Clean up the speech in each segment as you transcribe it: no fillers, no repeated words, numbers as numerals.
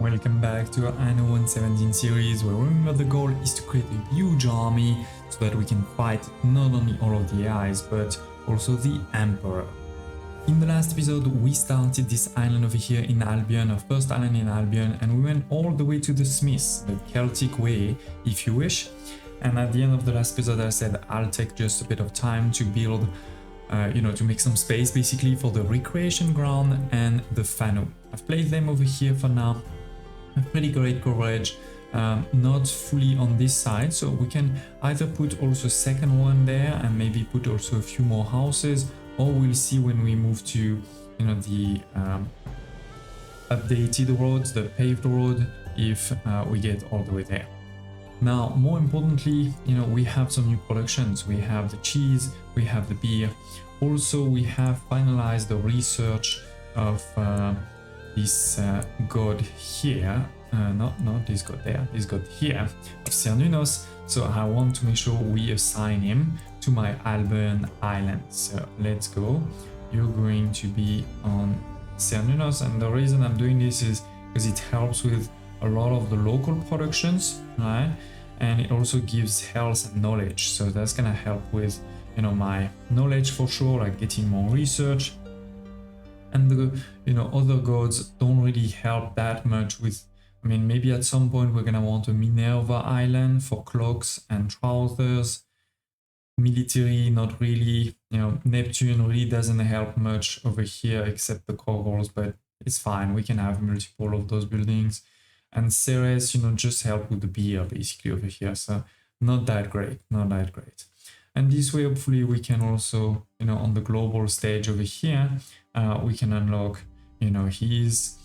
Welcome back to our ANNO 117 series, where remember the goal is to create a huge army so that we can fight not only all of the AIs but also the Emperor. In the last episode we started this island over here in Albion, our first island in Albion, and we went all the way to the Smiths, the Celtic way if you wish. And at the end of the last episode I said I'll take just a bit of time to build to make some space basically for the recreation ground and the Fano. I've placed them over here for now. A pretty great coverage, not fully on this side, so we can either put also a second one there and maybe put also a few more houses, or we'll see when we move to the updated roads, the paved road, if we get all the way there. Now, more importantly, we have some new productions. We have the cheese, we have the beer. Also, we have finalized the research of this god here, not this god there, this god here, of Cernunnos. So I want to make sure we assign him to my Albion island. So let's go. You're going to be on Cernunnos, and the reason I'm doing this is because it helps with a lot of the local productions, right? And it also gives health and knowledge, so that's gonna help with my knowledge for sure, like getting more research. And the other gods don't really help that much with, maybe at some point we're gonna want a Minerva island for cloaks and trousers. Military, not really. Neptune really doesn't help much over here except the Cogals, but it's fine, we can have multiple of those buildings. And Ceres, just help with the beer basically over here, so not that great, not that great. And this way hopefully we can also, on the global stage over here, we can unlock, his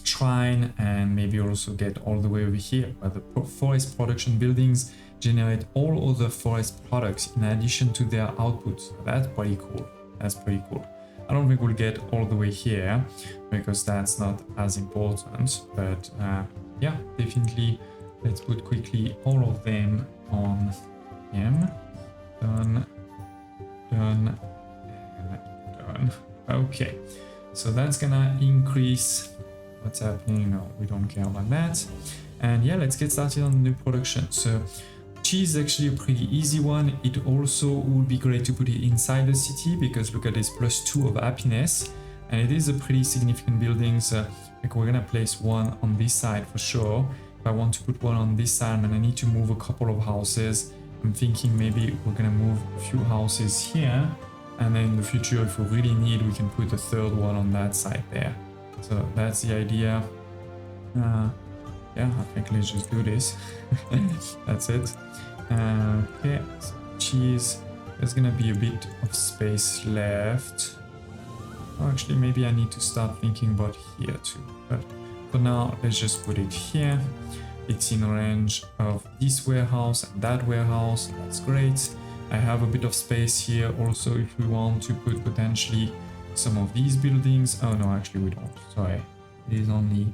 shrine, and maybe also get all the way over here where the forest production buildings generate all other forest products in addition to their output. So that's pretty cool. That's pretty cool. I don't think we'll get all the way here because that's not as important, but yeah, definitely let's put quickly all of them on him. Done, done, and done. Okay, so that's gonna increase what's happening. No, we don't care about that. And yeah, let's get started on the new production. So cheese is actually a pretty easy one. It also would be great to put it inside the city because look at this, +2 of happiness, and it is a pretty significant building. So like we're gonna place one on this side for sure. If I want to put one on this side, and I need to move a couple of houses, I'm thinking maybe we're gonna move a few houses here, and then in the future if we really need we can put a third one on that side there. So that's the idea. Yeah, I think let's just do this. That's it. Okay, so cheese. There's gonna be a bit of space left. Oh, actually, maybe I need to start thinking about here too. But for now, let's just put it here. It's in range of this warehouse and that warehouse. That's great. I have a bit of space here also if we want to put potentially some of these buildings. Oh no, actually we don't. Sorry, it is only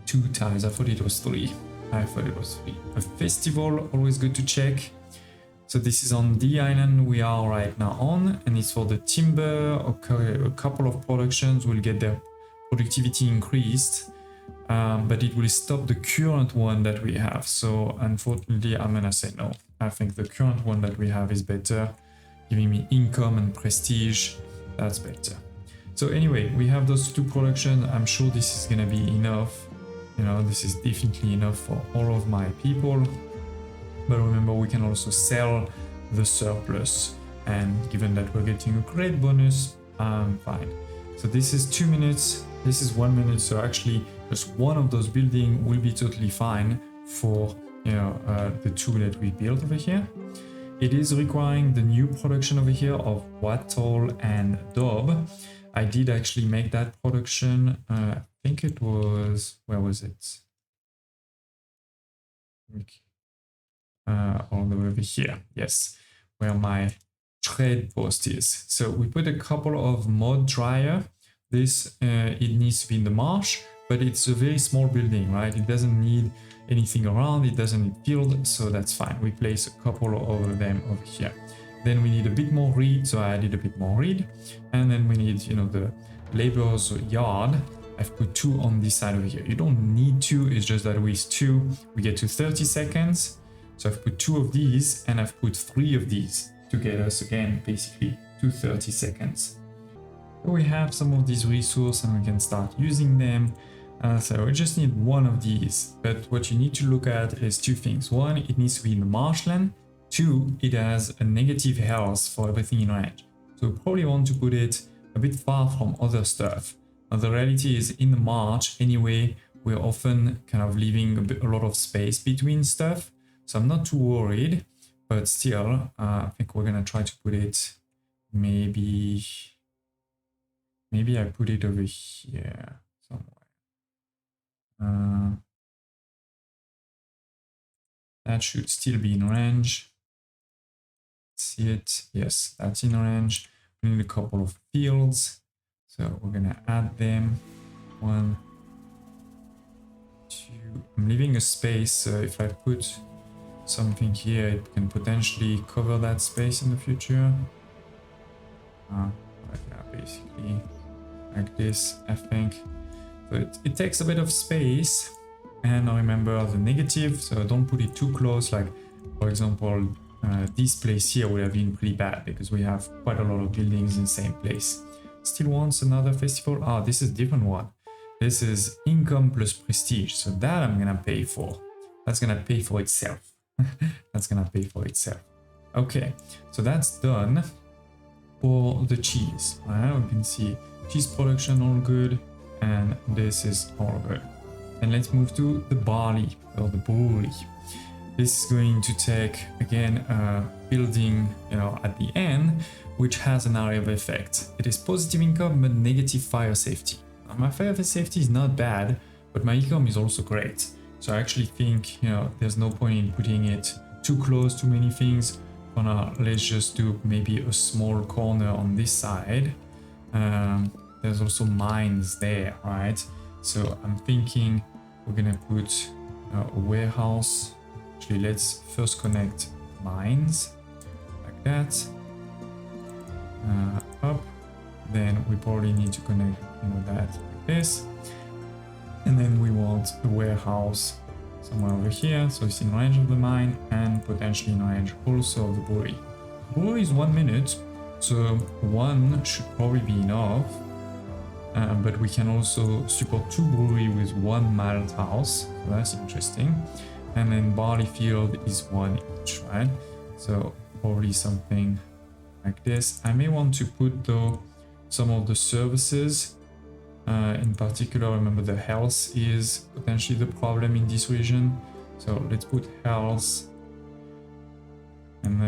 2 tiles. I thought it was 3. I thought it was 3. A festival, always good to check. So this is on the island we are right now on, and it's for the timber. Okay, a couple of productions will get their productivity increased, but it will stop the current one that we have. So unfortunately, I'm gonna say no. I think the current one that we have is better, giving me income and prestige. That's better. So anyway, we have those 2 productions. I'm sure this is gonna be enough. This is definitely enough for all of my people. But remember, we can also sell the surplus. And given that we're getting a great bonus, I'm fine. So this is 2 minutes. This is 1 minute. So actually, just one of those buildings will be totally fine for the 2 that we built over here. It is requiring the new production over here of wattle and daub. I did actually make that production. I think it was, where was it? All the way over here, yes, where my trade post is. So we put a couple of mod dryer. This, it needs to be in the marsh, but it's a very small building, right? It doesn't need anything around, it doesn't need field, so that's fine. We place a couple of them over here. Then we need a bit more reed, so I added a bit more reed. And then we need, the laborer's yard. I've put 2 on this side over here. You don't need 2, it's just that with 2 we get to 30 seconds. So I've put 2 of these and I've put 3 of these to get us again basically to 30 seconds. So we have some of these resources and we can start using them. So we just need 1 of these, but what you need to look at is 2 things. 1, it needs to be in the marshland. 2, it has a negative health for everything in range. So we probably want to put it a bit far from other stuff. Now the reality is in the march anyway, we're often kind of leaving a lot of space between stuff. So I'm not too worried, but still, I think we're gonna try to put it maybe I put it over here somewhere. That should still be in range. See it? Yes, that's in range. We need a couple of fields, so we're gonna add them. 1, 2. I'm leaving a space, so if I put something here, it can potentially cover that space in the future. Yeah, basically like this, I think. So it takes a bit of space, and remember the negative, so don't put it too close. Like for example, this place here would have been pretty bad because we have quite a lot of buildings in the same place. Still wants another festival. Ah, this is a different one. This is income plus prestige, so that I'm gonna pay for. That's gonna pay for itself. That's gonna pay for itself. Okay, so that's done for the cheese. We can see cheese production all good, and this is all good. And let's move to the barley or the brewery. This is going to take again a building, at the end, which has an area of effect. It is positive income but negative fire safety. Now, my fire safety is not bad, but my income is also great. So I actually think, there's no point in putting it too close to many things. For now, let's just do maybe a small corner on this side. There's also mines there, right? So I'm thinking we're gonna put a warehouse. Actually, let's first connect mines like that. Up. Then we probably need to connect, that like this. And then we want a warehouse somewhere over here, so it's in range of the mine and potentially in range also of the brewery. Brewery is 1 minute, so 1 should probably be enough. But we can also support 2 brewery with 1 malt house, so that's interesting. And then barley field is 1 each, right? So probably something like this. I may want to put though some of the services. In particular, remember the health is potentially the problem in this region. So let's put health. And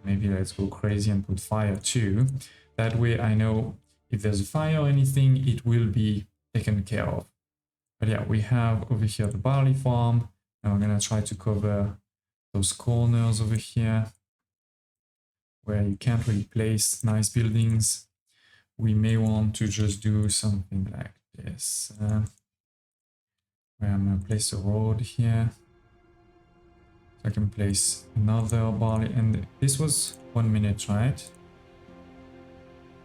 maybe let's go crazy and put fire too. That way I know if there's a fire or anything, it will be taken care of. But yeah, we have over here the barley farm. And we're gonna try to cover those corners over here where you can't really place nice buildings. We may want to just do something like this, where I'm gonna place a road here. So I can place another barley, and this was 1 minute, right?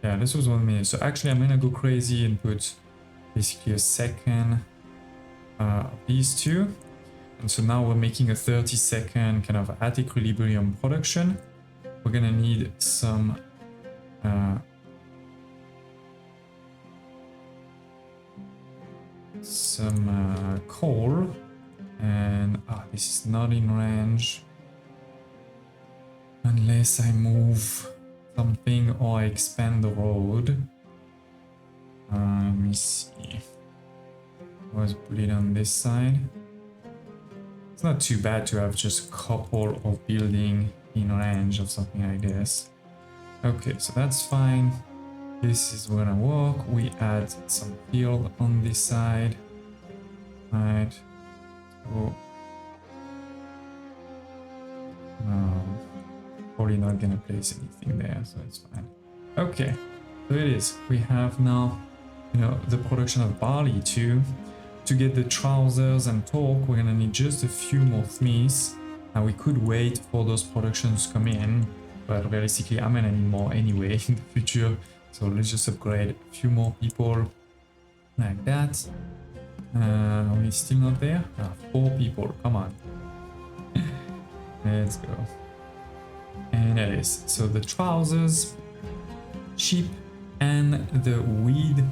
Yeah, this was 1 minute. So actually I'm gonna go crazy and put basically a second of these 2. And so now we're making a 30-second kind of at equilibrium production. We're gonna need some coal, and this is not in range unless I move something or I expand the road. Let me see. Let's put it on this side. It's not too bad to have just a couple of building in range of something like this. Okay, so that's fine. This is gonna work. We add some field on this side. Right. So, probably not gonna place anything there, so it's fine. Okay, so it is. We have now, the production of barley too. To get the trousers and torque, we're gonna need just a few more smiths. Now we could wait for those productions to come in, but realistically I'm gonna need more anyway in the future. So let's just upgrade a few more people. like that. We're still not there. 4 people, come on. Let's go. And it is. So the trousers, sheep, and the weed,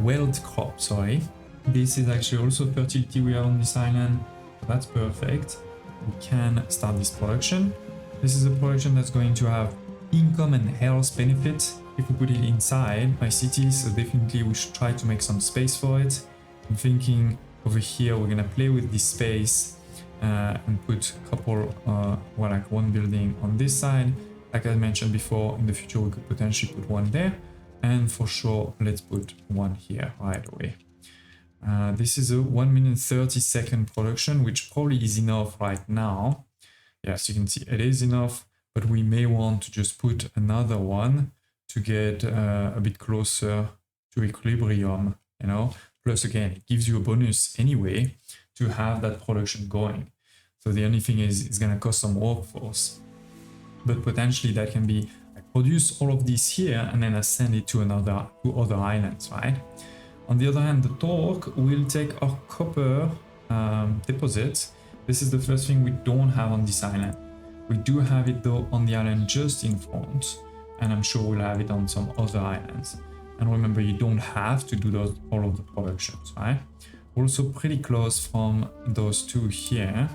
wild crop, sorry. This is actually also fertility we have on this island. So that's perfect. We can start this production. This is a production that's going to have income and health benefit if we put it inside my city, so definitely we should try to make some space for it. I'm thinking over here we're gonna play with this space and put a couple, well, like one building on this side. Like I mentioned before, in the future we could potentially put one there, and for sure let's put one here right away. This is a 1 minute 30 second production, which probably is enough right now. Yes, you can see it is enough, but we may want to just put another one to get a bit closer to equilibrium, you know. Plus again, it gives you a bonus anyway to have that production going. So the only thing is it's gonna cost some workforce, but potentially that can be, I produce all of this here and then I send it to other islands, right? On the other hand, the torque will take our copper deposit. This is the first thing we don't have on this island. We do have it though on the island just in front, and I'm sure we'll have it on some other islands. And remember, you don't have to do all of the productions, right? We're also pretty close from those two here.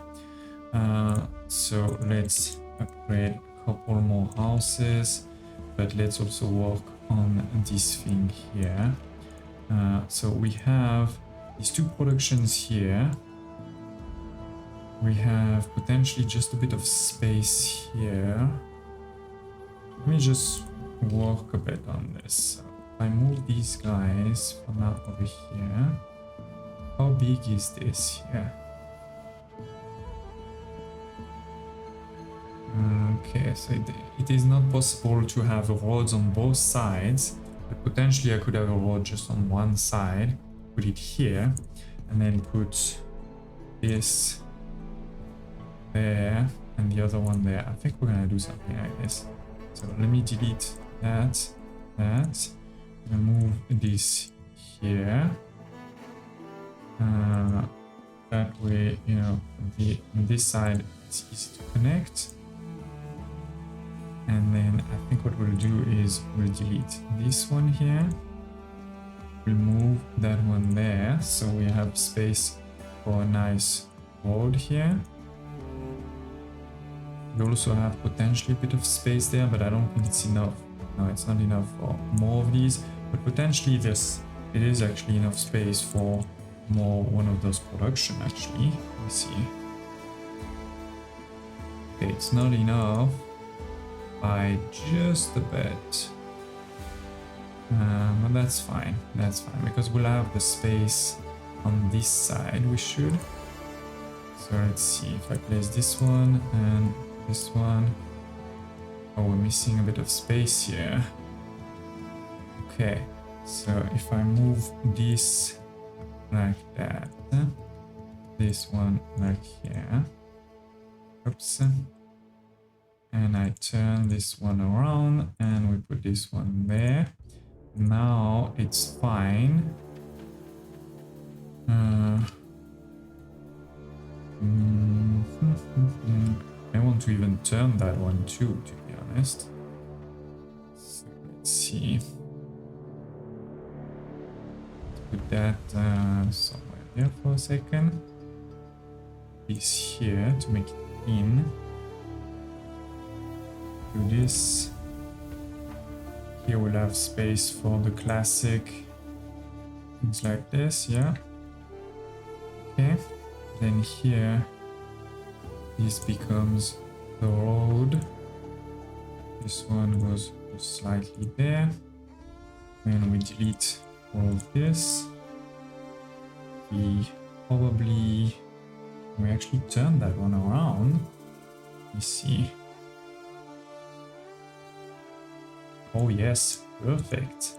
So let's upgrade a couple more houses, but let's also work on this thing here. So we have these two productions here. We have potentially just a bit of space here. Let me just work a bit on this. So if I move these guys from now over here, how big is this here? Okay, so it is not possible to have roads on both sides, but potentially I could have a road just on one side, put it here, and then put this there and the other one there. I think we're gonna do something like this. So let me delete that. I'm gonna move this here. That way, you know, on this side it's easy to connect. And then I think what we'll do is we'll delete this one here. We'll move that one there, so we have space for a nice road here. We also have potentially a bit of space there, but I don't think it's enough. No, it's not enough for more of these, but potentially it is actually enough space for more one of those production actually. Let me see. Okay, it's not enough by just a bit. But that's fine, because we'll have the space on this side, we should. So let's see if I place this one and this one. Oh, we're missing a bit of space here. Okay, so if I move this like that, this one like here, oops, and I turn this one around and we put this one there. Now it's fine. I want to even turn that one too, to be honest. So let's see. Let's put that somewhere there for a second. This here to make it in. Do this. Here we'll have space for the classic things like this, yeah. Okay, then here this becomes the road. This one goes slightly there, and we delete all of this. We actually turn that one around. Let me see. Oh yes, perfect.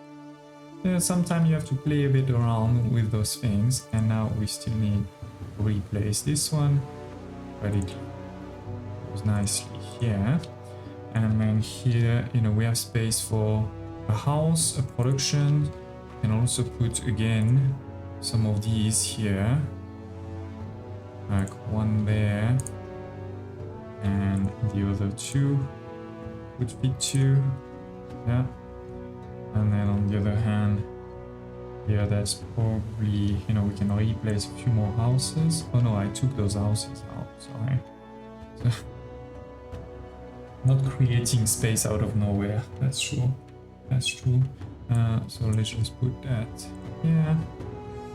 Sometimes you have to play a bit around with those things, and now we still need to replace this one, but it goes nicely here. And then here, you know, we have space for a house, a production, can also put again some of these here, like one there, and the other two would fit too. Yeah. And then on the other hand, here that's probably, you know, we can replace a few more houses. Oh no, I took those houses out, sorry. So, not creating space out of nowhere, that's true. That's true. So let's just put that here.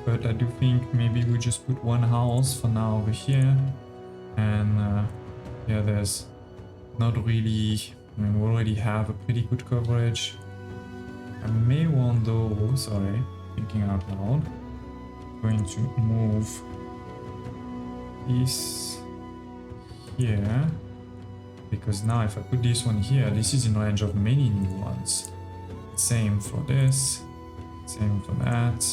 But I do think maybe we just put one house for now over here. And yeah, there's not really, I mean, we already have a pretty good coverage. I may want though, sorry, thinking out loud, going to move this here, because now if I put this one here, this is in range of many new ones. Same for this, same for that,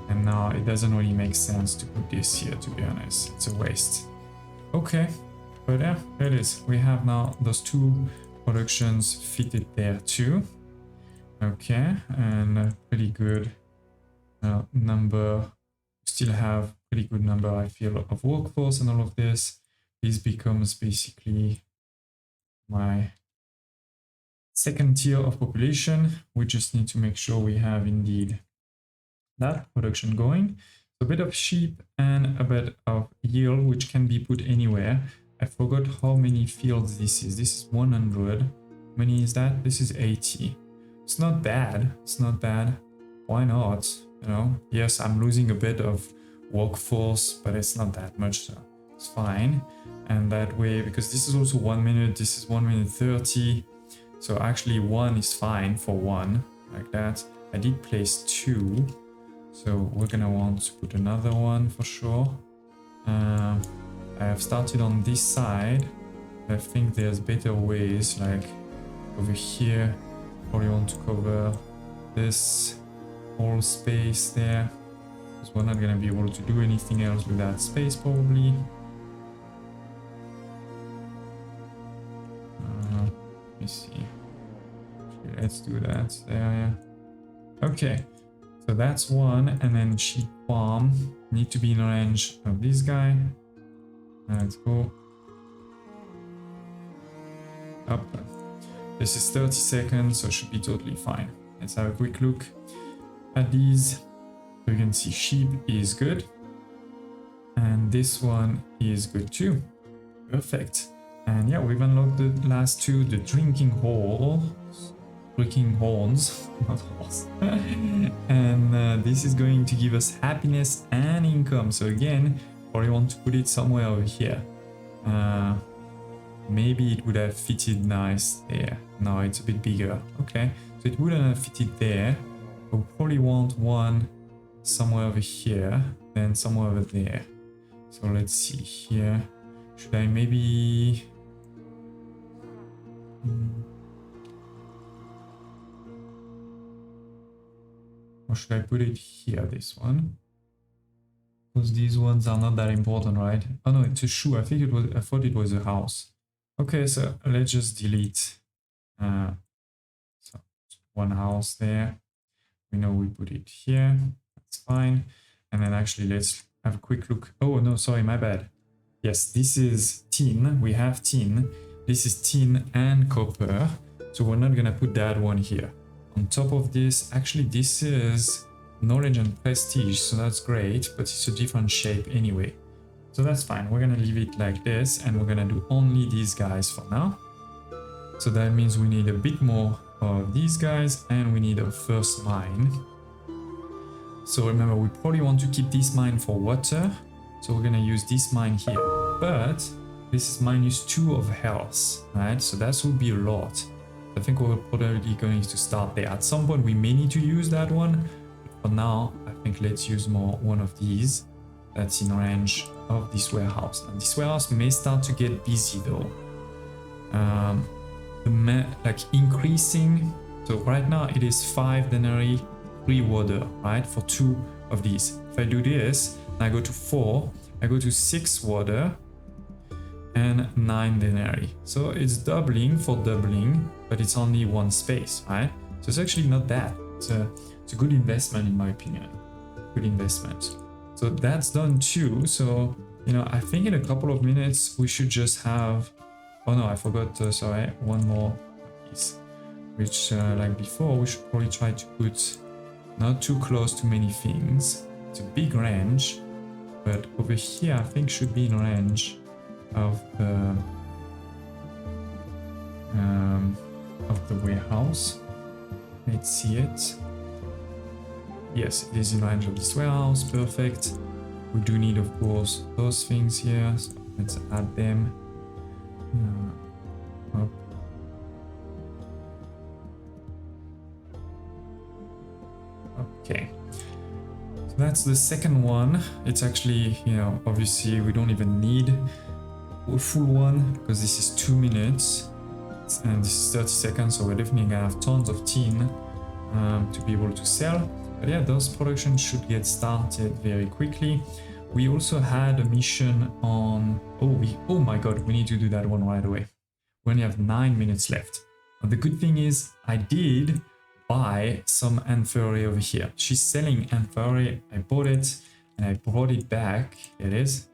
and now it doesn't really make sense to put this here, to be honest. It's a waste. Okay, but yeah, there it is. We have now those two productions fitted there too. Okay, and a pretty good number. Still have pretty good number, I feel, of workforce and all of this. This becomes basically my second tier of population. We just need to make sure we have indeed that production going. So a bit of sheep and a bit of yield, which can be put anywhere. I forgot how many fields this is. This is 100. How many is that? This is 80. It's not bad. It's not bad. Why not? You know, yes, I'm losing a bit of workforce, but it's not that much, so it's fine. And that way, because this is also 1 minute, this is 1 minute 30. So actually one is fine for one, like that. I did place two, so we're gonna want to put another one for sure. I have started on this side. I think there's better ways, like over here. Probably want to cover this whole space there, because we're not gonna be able to do anything else with that space probably. Let me see. Okay, let's do that there. Yeah. Okay, so that's one, and then sheep farm need to be in range of this guy. Let's go up. This is 30 seconds, so it should be totally fine. Let's have a quick look at these. So you can see sheep is good, and this one is good too. Perfect. And yeah, we've unlocked the last two, the drinking horns, not horse. And this is going to give us happiness and income. So again, probably want to put it somewhere over here. Maybe it would have fitted nice there. No, it's a bit bigger. Okay, so it wouldn't have fitted there. We'll probably want one somewhere over here, then somewhere over there. So let's see here. Should I maybe... or should I put it here, this one? Because these ones are not that important, right? Oh no, it's a shoe. I thought it was a house. Okay, so let's just delete so one house there. We know we put it here. That's fine. And then actually let's have a quick look. Oh no, sorry, my bad. Yes, this is tin. We have tin. This is tin and copper. So we're not gonna put that one here. On top of this, actually this is knowledge and prestige, so that's great, but it's a different shape anyway. So that's fine. We're gonna leave it like this, and we're gonna do only these guys for now. So that means we need a bit more of these guys, and we need a first mine. So remember, we probably want to keep this mine for water. So we're gonna use this mine here, but this is -2 of health, right? So that would be a lot. I think we're probably going to start there. At some point we may need to use that one, but for now I think let's use one of these that's in range of this warehouse. And this warehouse may start to get busy though. Like increasing, so right now it is 5 denarii, 3 water, right, for 2 of these. If I do this, I go to 4, I go to 6 water and 9 denarii. So it's doubling for doubling, but it's only one space, right? So it's actually not bad. It's it's a good investment in my opinion. Good investment. So that's done too. So, you know, I think in a couple of minutes we should just have, oh no, I forgot, sorry, one more piece, which like before, we should probably try to put not too close to many things. It's a big range, but over here I think should be in range of the warehouse. Let's see it. Yes, it is in range of this warehouse. Perfect. We do need, of course, those things here. So let's add them. Up. Okay. So that's the second one. It's actually, you know, obviously we don't even need a full one because this is 2 minutes and this is 30 seconds. So we're definitely gonna have tons of tin to be able to sell. But yeah, those productions should get started very quickly. We also had a mission on, oh my god, we need to do that one right away. We only have 9 minutes left. But the good thing is I did buy some amphorae over here. She's selling amphorae. I bought it and I brought it back. Here it is.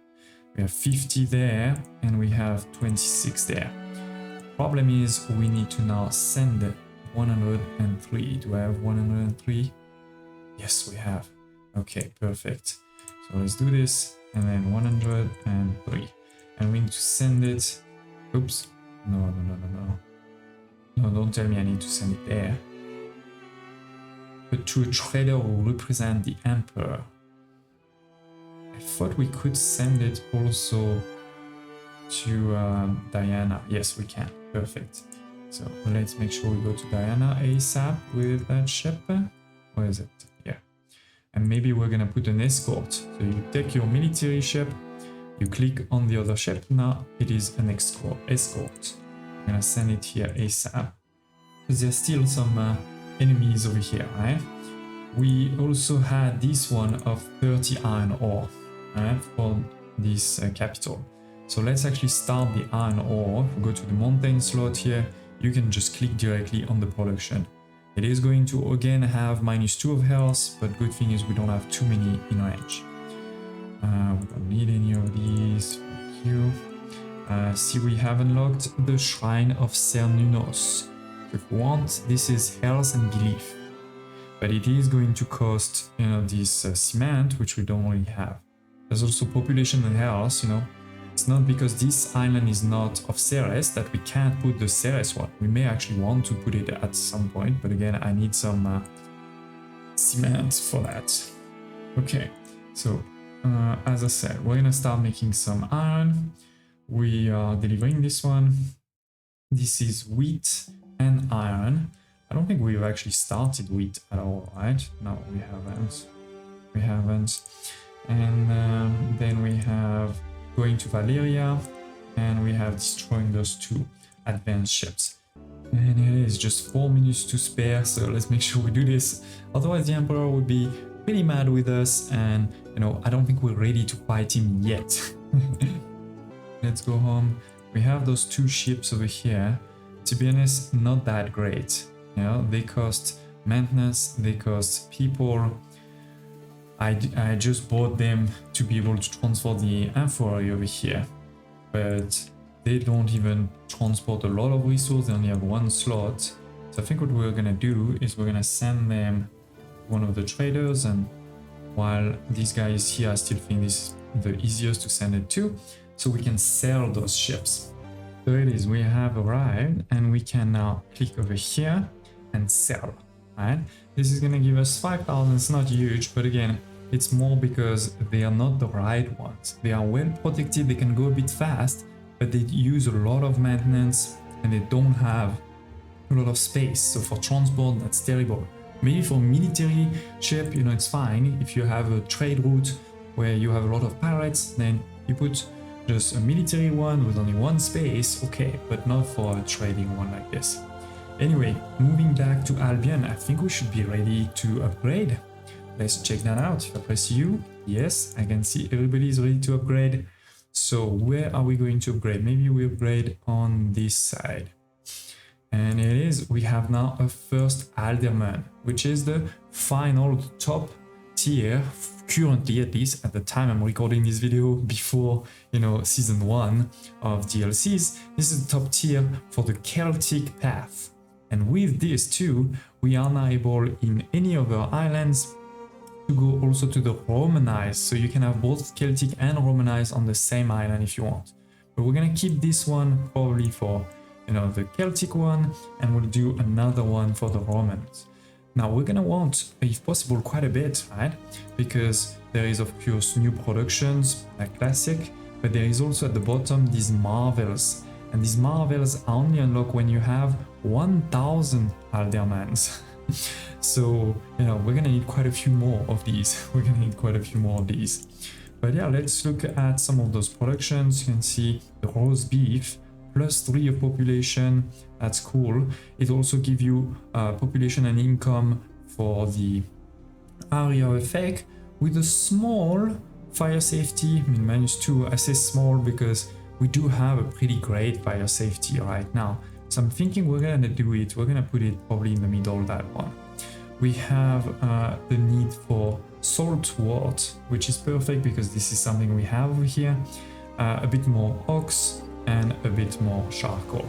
We have 50 there and we have 26 there. Problem is we need to now send 103. Do I have 103? Yes, we have. Okay, perfect. So let's do this and then 103. And we need to send it. Oops. No. No, don't tell me I need to send it there. But to a trader who represent the Emperor. I thought we could send it also to Diana. Yes, we can. Perfect. So let's make sure we go to Diana ASAP with that ship. Where is it? Yeah. And maybe we're gonna put an escort. So you take your military ship, you click on the other ship. Now it is an escort. I'm gonna send it here ASAP. Because there's still some enemies over here, right? We also had this one of 30 iron ore, right, for this capital. So let's actually start the iron ore. If we go to the mountain slot here, you can just click directly on the production. It is going to again have -2 of health, but good thing is we don't have too many in range. We don't need any of these. Thank you. See, we have unlocked the Shrine of Cernunnos. If we want, this is health and belief, but it is going to cost, you know, this cement, which we don't really have. There's also population and health, you know. It's not because this island is not of Ceres that we can't put the Ceres one. We may actually want to put it at some point, but again, I need some cement for that. Okay, so as I said, we're gonna start making some iron. We are delivering this one. This is wheat and iron. I don't think we've actually started wheat at all, right? No, we haven't. We haven't. And then we have going to Valeria, and we have destroying those 2 advanced ships. And it is just 4 minutes to spare, so let's make sure we do this. Otherwise, the Emperor would be pretty mad with us, and you know, I don't think we're ready to fight him yet. Let's go home. We have those 2 ships over here. To be honest, not that great. You know, they cost maintenance, they cost people. I just bought them to be able to transport the amphorae over here, but they don't even transport a lot of resources. They only have 1 slot. So I think what we're gonna do is we're gonna send them one of the traders, and while this guy is here, I still think this is the easiest to send it to, so we can sell those ships. So it is, we have arrived, and we can now click over here and sell, right? This is gonna give us 5,000, it's not huge, but again, it's more because they are not the right ones. They are well protected, they can go a bit fast, but they use a lot of maintenance and they don't have a lot of space. So for transport, that's terrible. Maybe for military ship, you know, it's fine. If you have a trade route where you have a lot of pirates, then you put just a military one with only 1 space, okay, but not for a trading one like this. Anyway, moving back to Albion, I think we should be ready to upgrade. Let's check that out. If I press U, yes, I can see everybody is ready to upgrade. So where are we going to upgrade? Maybe we upgrade on this side. And it is, we have now a first alderman, which is the final top tier, currently at least, at the time I'm recording this video, before, you know, season 1 of DLCs. This is the top tier for the Celtic path. And with this too, we are now able in any other islands to go also to the Romanized, so you can have both Celtic and Romanized on the same island if you want. But we're gonna keep this one probably for, you know, the Celtic one, and we'll do another one for the Romans. Now we're gonna want, if possible, quite a bit, right? Because there is of course new productions like classic, but there is also at the bottom these marvels, and these marvels are only unlocked when you have 1000 aldermans. So, you know, we're gonna need quite a few more of these. We're gonna need quite a few more of these. But yeah, let's look at some of those productions. You can see the roast beef, +3 of population. That's cool. It also gives you population and income for the area effect with a small fire safety. I mean, -2. I say small because we do have a pretty great fire safety right now. So I'm thinking we're gonna do it. We're gonna put it probably in the middle, that one. We have the need for salt wort, which is perfect because this is something we have over here. A bit more ox and a bit more charcoal.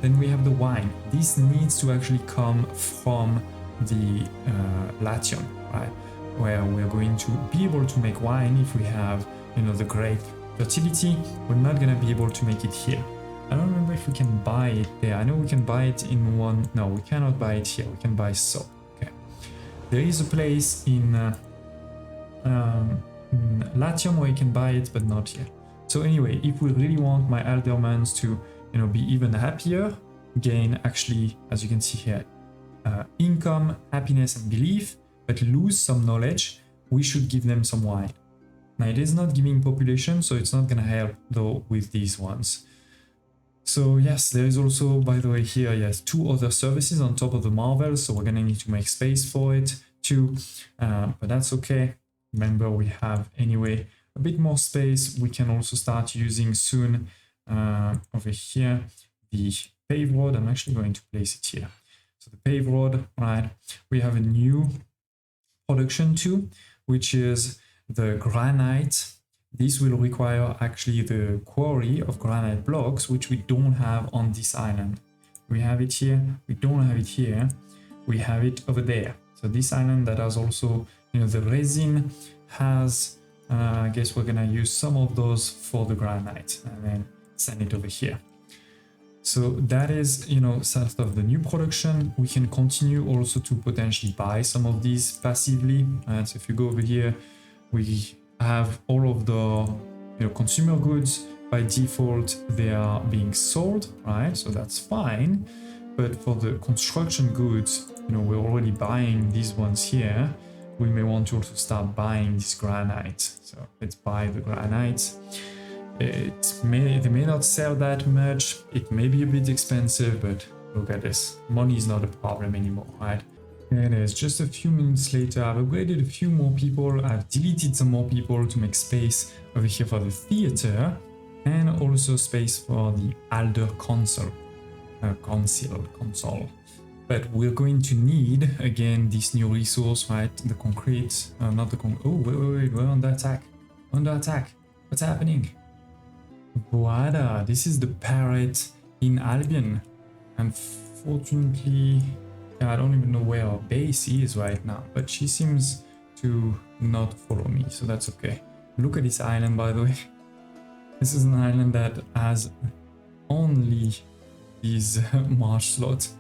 Then we have the wine. This needs to actually come from the Latium, right? Where we're going to be able to make wine if we have, you know, the grape fertility. We're not gonna be able to make it here. I don't remember if we can buy it there. I know we can buy it in one. No, we cannot buy it here. We can buy so. Okay. There is a place in Latium where you can buy it, but not here. So anyway, if we really want my aldermans to, you know, be even happier, gain actually, as you can see here, income, happiness, and belief, but lose some knowledge, we should give them some wine. Now it is not giving population, so it's not gonna help though with these ones. So yes, there is also, by the way, here, yes, 2 other services on top of the Marvel, so we're gonna need to make space for it too, but that's okay. Remember, we have anyway a bit more space. We can also start using soon over here the paved road. I'm actually going to place it here. So the paved road, right? We have a new production too, which is the granite. This will require actually the quarry of granite blocks, which we don't have on this island. We have it here, we don't have it here, we have it over there. So this island that has also, you know, the resin has, I guess we're gonna use some of those for the granite and then send it over here. So that is, you know, sort of the new production. We can continue also to potentially buy some of these passively. So if you go over here, we have all of the, you know, consumer goods. By default they are being sold, right? So that's fine. But for the construction goods, you know, we're already buying these ones here. We may want to also start buying this granite. So let's buy the granite. They may not sell that much. It may be a bit expensive, but look at this. Money is not a problem anymore, right? There it is. Just a few minutes later, I've upgraded a few more people. I've deleted some more people to make space over here for the theater, and also space for the Alder Council. But we're going to need again this new resource, right? The concrete, not the concrete. Oh, wait, we're under attack. Under attack. What's happening? Voila, this is the parrot in Albion. Unfortunately, I don't even know where our base is right now, but she seems to not follow me, so that's okay. Look at this island, by the way. This is an island that has only these marsh slots.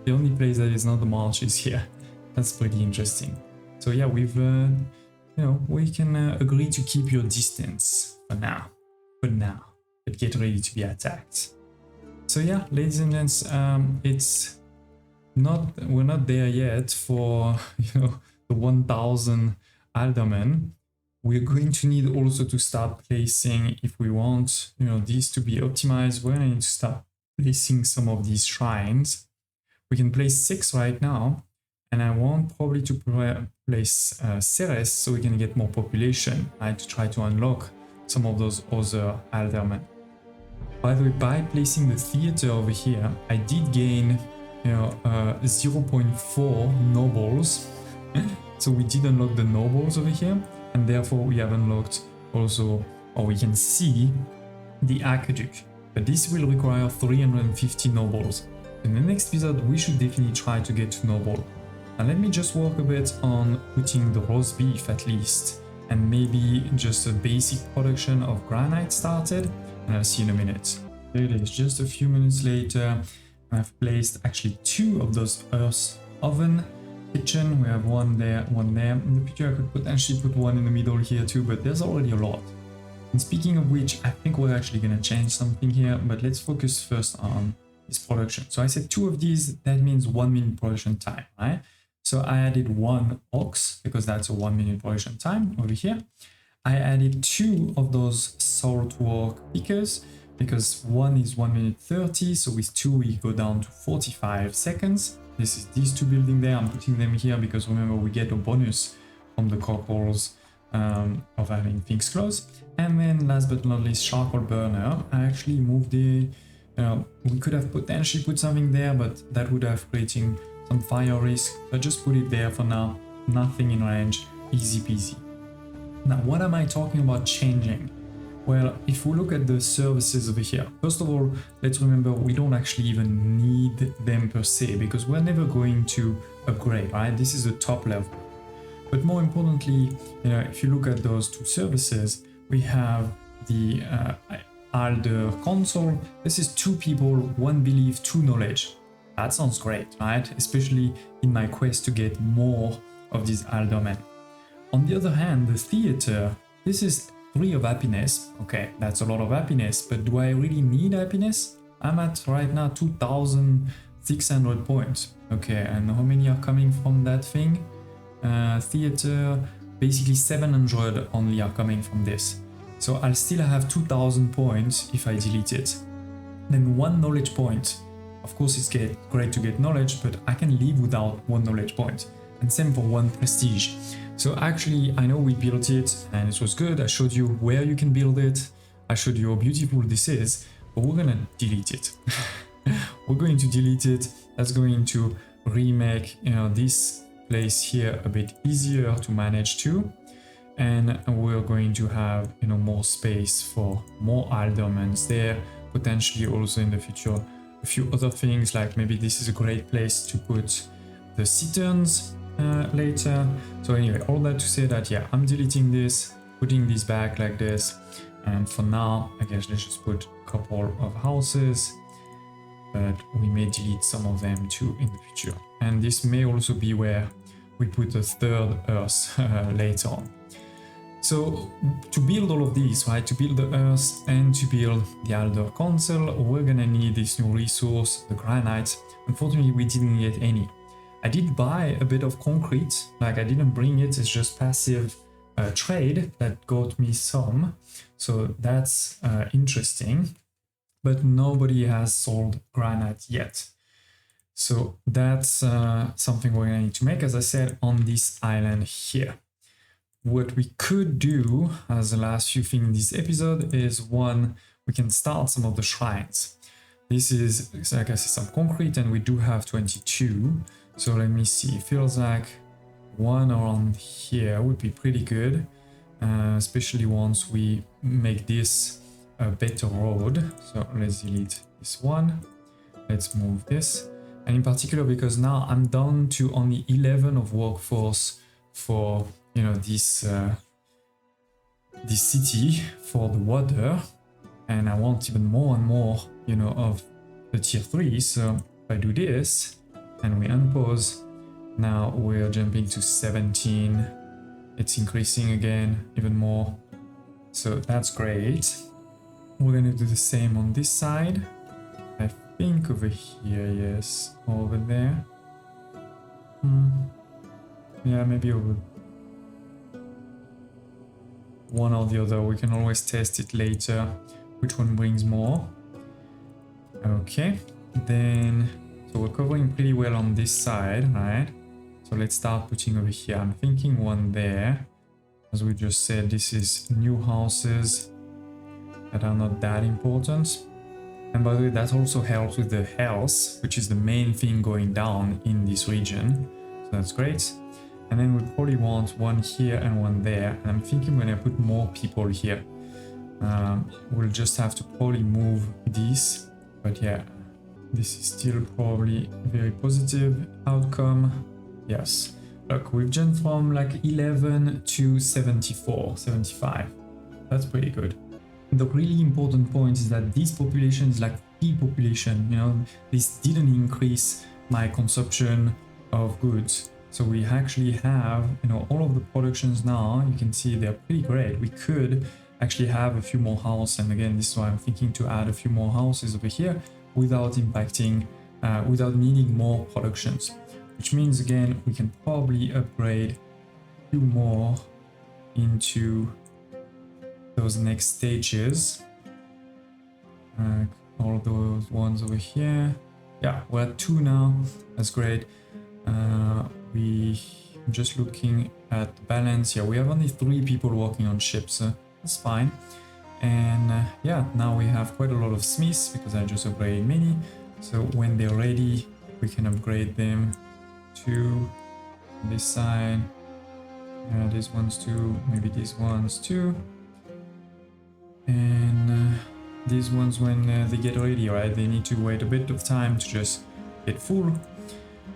The only place that is not the marsh is here. That's pretty interesting. So yeah, we've, you know, we can agree to keep your distance for now. But get ready to be attacked. So yeah, ladies and gents, we're not there yet for, you know, the 1000 aldermen. We're going to need also to start placing, if we want, you know, these to be optimized, we're going to need to start placing some of these shrines. We can place 6 right now, and I want probably to place Ceres so we can get more population, right, to try to unlock some of those other aldermen. By the way, by placing the theater over here, I did gain, 0.4 nobles. So we did unlock the nobles over here, and therefore we have unlocked also, or we can see the aqueduct. But this will require 350 nobles. In the next episode, we should definitely try to get to noble. And let me just work a bit on putting the roast beef at least, and maybe just a basic production of granite started, and I'll see you in a minute. There it is, just a few minutes later. I've placed actually 2 of those earth oven kitchen. We have one there, one there. In the picture I could potentially put one in the middle here too, but there's already a lot. And speaking of which, I think we're actually going to change something here, but let's focus first on this production. So I said 2 of these, that means 1 minute production time, right? So I added 1 ox because that's a 1 minute production time over here. I added 2 of those saltwork pickers because 1 is 1 minute 30. So with 2, we go down to 45 seconds. This is these 2 building there. I'm putting them here because remember, we get a bonus from the corporals of having things close. And then last but not least, charcoal burner. I actually moved the, we could have potentially put something there, but that would have creating some fire risk. So I just put it there for now. Nothing in range, easy peasy. Now, what am I talking about changing? Well, if we look at the services over here, first of all, let's remember we don't actually even need them per se because we're never going to upgrade, right? This is the top level. But more importantly, if you look at those 2 services, we have the Alder console. This is 2 people, 1 belief, 2 knowledge. That sounds great, right? Especially in my quest to get more of these aldermen. On the other hand, the theater, this is 3 of happiness. Okay, that's a lot of happiness, but do I really need happiness? I'm at right now 2,600 points. Okay, and how many are coming from that thing? Theater, basically 700 only are coming from this. So I'll still have 2,000 points if I delete it. Then 1 knowledge point. Of course, it's great to get knowledge, but I can live without 1 knowledge point. And same for 1 prestige. So actually, I know we built it and it was good. I showed you where you can build it. I showed you how beautiful this is, but we're gonna delete it. We're going to delete it. That's going to remake, this place here a bit easier to manage too. And we're going to have, more space for more aldermans there. Potentially also in the future, a few other things, like maybe this is a great place to put the citerns later. So anyway, all that to say that, yeah, I'm deleting this, putting this back like this. And for now, I guess let's just put a couple of houses, but we may delete some of them too in the future. And this may also be where we put the 3rd earth later on. So to build all of these, right, to build the earth and to build the Alder console, we're gonna need this new resource, the granite. Unfortunately, we didn't get any. I did buy a bit of concrete, like I didn't bring it, it's just passive trade that got me some. So that's interesting, but nobody has sold granite yet. So that's something we're gonna need to make, as I said, on this island here. What we could do as the last few things in this episode is 1, we can start some of the shrines. This is, like I said, some concrete, and we do have 22. So let me see, it feels like 1 around here would be pretty good, especially once we make this a better road. So let's delete this one. Let's move this. And in particular, because now I'm down to only 11 of workforce for, this city for the water, and I want even more and more, of the tier 3. So if I do this and we unpause, now we're jumping to 17. It's increasing again even more. So that's great. We're going to do the same on this side. I think over here, yes, over there. Yeah, maybe over one or the other. We can always test it later, which one brings more. Okay, then, so we're covering pretty well on this side, right? So let's start putting over here. I'm thinking 1 there. As we just said, this is new houses that are not that important. And by the way, that also helps with the health, which is the main thing going down in this region. So that's great. And then we'll probably want one here and one there. And I'm thinking when I put more people here, we'll just have to probably move this. But yeah, this is still probably a very positive outcome. Yes. Look, we've jumped from like 11 to 74, 75. That's pretty good. The really important point is that this population is like the population, you know, this didn't increase my consumption of goods. So we actually have, you know, all of the productions now, you can see they're pretty great. We could actually have a few more houses. And again, this is why I'm thinking to add a few more houses over here without impacting, without needing more productions. Which means, again, we can probably upgrade a few more into those next stages. All those ones over here. Yeah, we're at 2 now. That's great. I'm just looking at the balance. Yeah, we have only 3 people working on ships. That's fine. And yeah, now we have quite a lot of smiths because I just upgraded many. So when they're ready, we can upgrade them to this side. These ones too, maybe these ones too. And these ones, when they get ready, right, they need to wait a bit of time to just get full.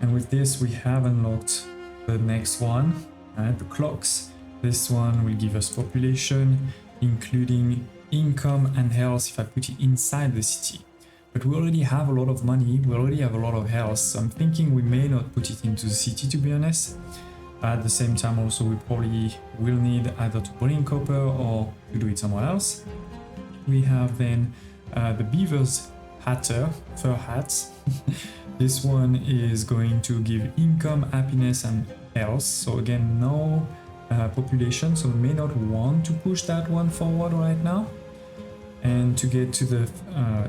And with this, we have unlocked the next one, the clocks. This one will give us population, including income and health if I put it inside the city. But we already have a lot of money, we already have a lot of health, so I'm thinking we may not put it into the city, to be honest. At the same time also, we probably will need either to bring copper or to do it somewhere else. We have then the beaver's hatter, fur hats. This one is going to give income, happiness and health. So again, no population, so we may not want to push that one forward right now. And to get to the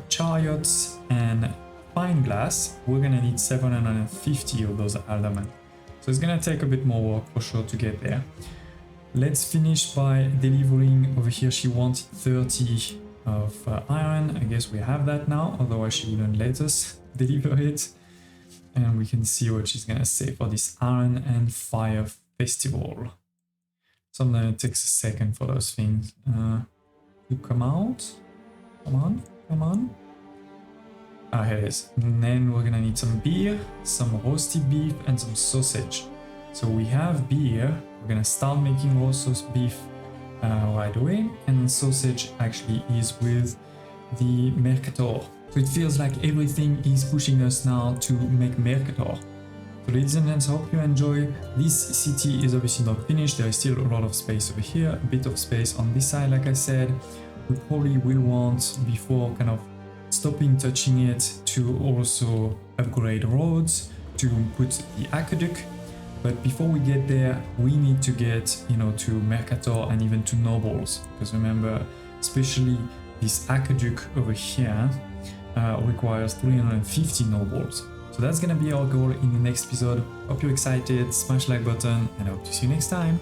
chariots and fine glass, we're gonna need 750 of those aldermen. So it's gonna take a bit more work for sure to get there. Let's finish by delivering over here. She wanted 30 of iron. I guess we have that now, otherwise she wouldn't let us deliver it. And we can see what she's gonna say for this iron and fire festival. Sometimes it takes a second for those things to come out. Come on. Ah, here it is. And then we're gonna need some beer, some roasted beef and some sausage. So we have beer, we're gonna start making roast beef right away, and sausage actually is with the Mercator. So it feels like everything is pushing us now to make Mercator. So ladies and gents, I hope you enjoy. This city is obviously not finished, there is still a lot of space over here, a bit of space on this side like I said. We probably will want, before kind of stopping touching it, to also upgrade roads, to put the aqueduct. But before we get there, we need to get, you know, to Mercator and even to nobles, because remember, especially this aqueduct over here requires 350 nobles. So that's gonna be our goal in the next episode. Hope you're excited, smash the like button, and I hope to see you next time.